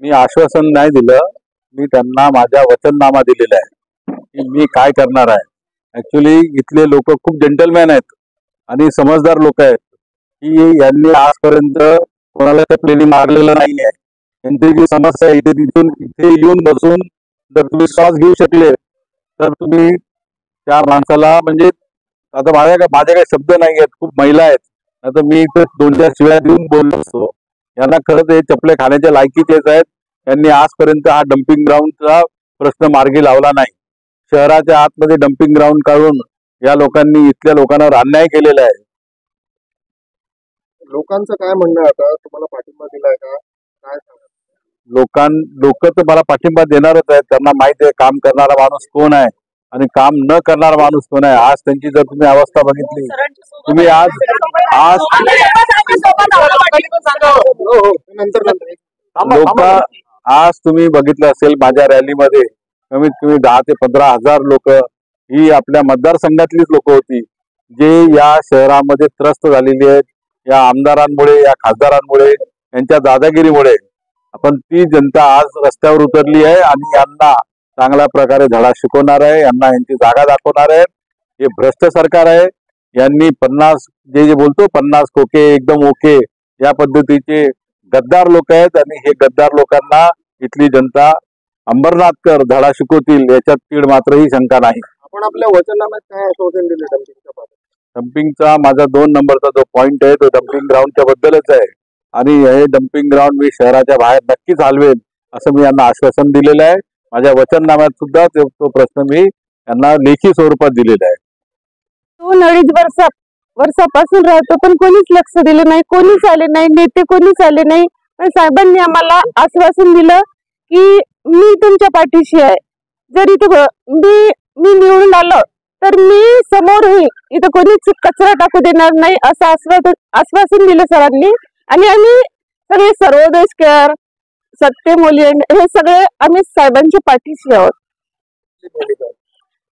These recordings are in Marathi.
मी आश्वासन नाही दिलं, मी त्यांना माझा वचननामा दिलेला आहे की मी काय करणार आहे। ऍक्च्युली इथले लोक खूप जेंटलमॅन आहेत आणि समजदार लोक आहेत की यांनी आजपर्यंत कोणाला चपलेली मारलेलं नाहीये। त्यांची जी समस्या आहे इथे येऊन बसून जर तुम्ही श्वास घेऊ शकले तर तुम्ही त्या माणसाला म्हणजे आता माझ्या काही शब्द नाही आहेत, खूप महिला आहेत, आता मी इथे 2-4 शिव्या देऊन बोललो असतो। यांना खरंच हे चपले खाण्याच्या लायकीचेच आहेत। यांनी आजपर्यंत हा डम्पिंग ग्राउंडचा प्रश्न मार्गी लावला नाही। शहराच्या आतमध्ये डम्पिंग ग्राउंड काढून या लोकांनी इथल्या लोकांवर अन्याय केलेला आहे। लोकांचं काय म्हणणं आहे, आता तुम्हाला पाठिंबा दिलाय का काय सांगा? लोक तर मला पाठिंबा देणारच आहेत। त्यांना माहिती आहे काम करणारा माणूस कोण आहे आणि काम न करणारा माणूस कोण आहे। आज त्यांची जर तुम्ही अवस्था बघितली, तुम्ही आज तुम्ही बघितलं असेल माझ्या रॅलीमध्ये कमीत कमी 10 ते 15 हजार लोक ही आपल्या मतदारसंघातलीच लोक होती, जे या शहरामध्ये त्रस्त झालेली आहेत या आमदारांमुळे, या खासदारांमुळे, यांच्या दादागिरीमुळे। आपण ती जनता आज रस्त्यावर उतरली आहे आणि यांना चांगल्या प्रकारे धडा शिकवणार आहे, यांना यांची जागा दाखवणार आहे। हे भ्रष्ट सरकार आहे। यांनी 50 जे बोलतो 50 खोके एकदम ओके या पद्धतीचे गद्दार लोक आहेत आणि हे गद्दार लोकांना इथली जनता अंबरनाथकर धडा शिकवतील याच्यात तीड मात्रही शंका नाही। आपण आपल्या वचननाम्यात काय आश्वासन दिले डम्पिंगच्या बाबतीत? डम्पिंगचा माझा 2 नंबरचा जो पॉइंट आहे तो डम्पिंग ग्राउंडच्या बद्दलच आहे आणि हे डम्पिंग ग्राउंड मी शहराच्या बाहेर नक्कीच हलवेल असं मी यांना आश्वासन दिलेलं आहे। माझ्या वचननाम्यात सुद्धा तो प्रश्न मी यांना लेखी स्वरूपात दिलेला आहे। 2-2.5 वर्षापासून राहतो पण कोणीच लक्ष दिलं नाही, कोणीच आले नाही, नेते कोणीच आले नाही। पण साहेबांनी आम्हाला आश्वासन दिलं की मी तुमच्या पाठीशी आहे, जरी मी निवडून आलो तर मी समोर होईल, इथं कोणीच कचरा टाकू देणार नाही असं आश्वासन दिलं सरांनी। आणि आम्ही सगळे सर्वोदय केअर, सत्य मूल्यन हे सगळे आम्ही साहेबांच्या पाठीशी आहोत।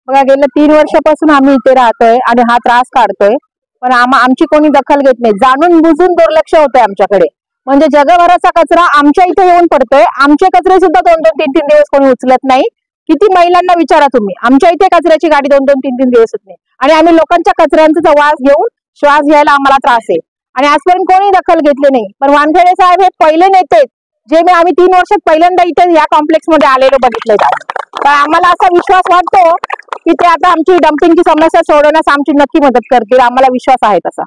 बघा गेल्या 3 वर्षापासून आम्ही इथे राहतोय आणि हा त्रास काढतोय, पण आमची कोणी दखल घेत नाही। जाणून बुजून दुर्लक्ष होतंय आमच्याकडे, म्हणजे जगभराचा कचरा आमच्या इथे येऊन पडतोय। आमचे कचरे सुद्धा 2-3 दिवस कोणी उचलत नाही। किती महिलांना विचारा तुम्ही, आमच्या इथे कचऱ्याची गाडी 2-3 दिवस येत नाही आणि आम्ही लोकांच्या कचऱ्यांचा वास घेऊन श्वास घ्यायला आम्हाला त्रास आहे आणि आजपर्यंत कोणी दखल घेतली नाही। पण वानखेडे साहेब हे पहिले नेते जे आम्ही 3 वर्षात पहिल्यांदा इथे या कॉम्प्लेक्स मध्ये आलेलो बघितले जात, तर आम्हाला असा विश्वास वाटतो की ते आता आमची डम्पिंगची समस्या सोडवण्यास आमची नक्की मदत करतील, आम्हाला विश्वास आहे तसा।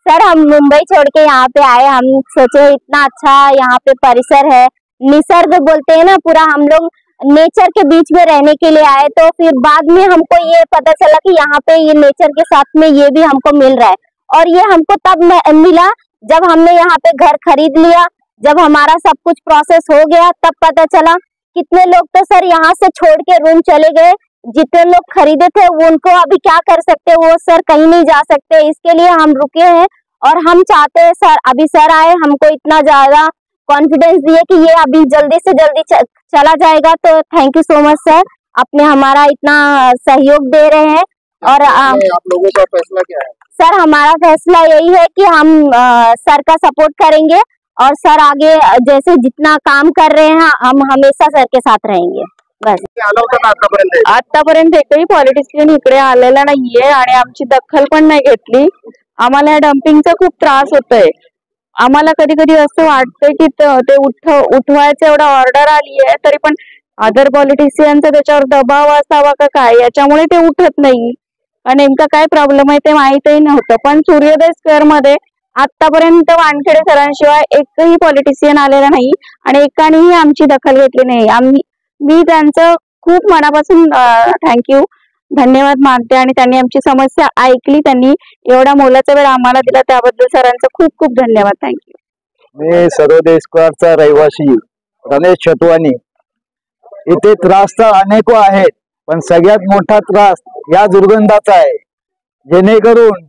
सर हम मुंबई छोड़ के यहाँ पे आए, हम सोचे इतना अच्छा यहाँ पे परिसर है, निसर्ग बोलते हैं ना पूरा, हम लोग नेचर के बीच में रहने के लिए आए। तो फिर बाद में हमको ये पता चला कि यहाँ पे ये नेचर के साथ में ये भी हमको मिल रहा है और ये हमको तब मिला जब हमने यहाँ पे घर खरीद लिया, जब हमारा सब कुछ प्रोसेस हो गया तब पता चला। कितने लोग तो सर यहाँ से छोड़ के रूम चले गए, जितने लोग खरीदे थे वो उनको अभी क्या कर सकते, वो सर कहीं नहीं जा सकते। इसके लिए हम रुके हैं और हम चाहते हैं सर अभी सर आए, हमको इतना ज्यादा कॉन्फिडेंस दिए कि ये अभी जल्दी से जल्दी चला जाएगा। तो thank you so much sir, आपने हमारा इतना सहयोग दे रहे हैं। और आप लोगों का फैसला क्या है? सर हमारा फैसला यही है कि हम सर का सपोर्ट करेंगे और सर आगे जैसे जितना काम कर रहे हैं हम हमेशा सर के साथ रहेंगे बस। आतापर्यंत एकही पॉलिटिशियन इकडे आलेला नाहीये आणि आमची दखल पण नाही घेतली। आम्हाला डम्पिंगचा खूप त्रास होतोय। आम्हाला कधी कधी असं वाटतंय की ते उठवायचं एवढा ऑर्डर आली आहे तरी पण अदर पॉलिटिशियनचा त्याच्यावर दबाव असावा का काय याच्यामुळे ते उठत नाही आणि नेमका काय प्रॉब्लेम आहे ते माहितही नव्हतं। पण सूर्योदय स्क्वेअर मध्ये आतापर्यंत वानखेडे सरांशिवाय एकही पॉलिटिशियन आलेला नाही आणि एकानेही आमची दखल घेतली नाही। मी त्यांचं खूप मनापासून थँक्यू धन्यवाद मानते आणि त्यांनी आमची समस्या ऐकली, त्यांनी एवढा मोलाचा वेळ आम्हाला दिला त्याबद्दल सरांचं खूप खूप धन्यवाद। थँक्यू। मी सर्वोदय स्क्वेअरचा रहिवासी रमेश छतवानी। इथे त्रास तर अनेक आहेत पण सगळ्यात मोठा त्रास या दुर्गंधाचा आहे, जेणेकरून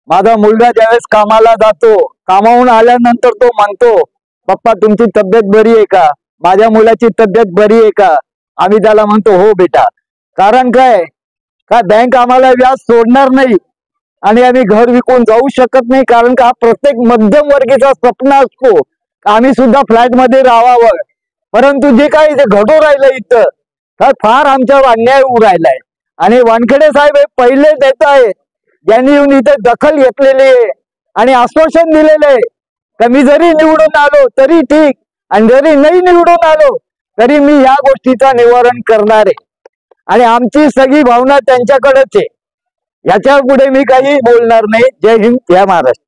माझा मुलगा ज्यावेळेस कामाला जातो, कामावून आल्यानंतर तो म्हणतो पप्पा तुमची तब्येत बरी आहे का, माझ्या मुलाची तब्येत बरी आहे का, आम्ही त्याला म्हणतो हो बेटा। कारण काय का बँक आम्हाला व्याज सोडणार नाही आणि आम्ही घर विकून जाऊ शकत नाही, कारण का हा प्रत्येक मध्यमवर्गीचा स्वप्न असतो आम्ही सुद्धा फ्लॅट मध्ये राहावं, परंतु जे काही इथे घडू राहिलं इथं तर फार आमच्यावर अन्याय होऊ राहिलाय. आणि वानखेडे साहेब हे पहिले नेता आहेत ज्यांनी येऊन इथे दखल घेतलेली आहे आणि आश्वासन दिलेलं आहे की मी जरी निवडून आलो तरी ठीक, आणि जरी नाही निवडून आलो तरी मी या गोष्टीचा निवारण करणार आहे. आणि आमची सगळी भावना त्यांच्याकडेच आहे. याच्या पुढे मी काही बोलणार नाही. जय हिंद, जय महाराष्ट्र.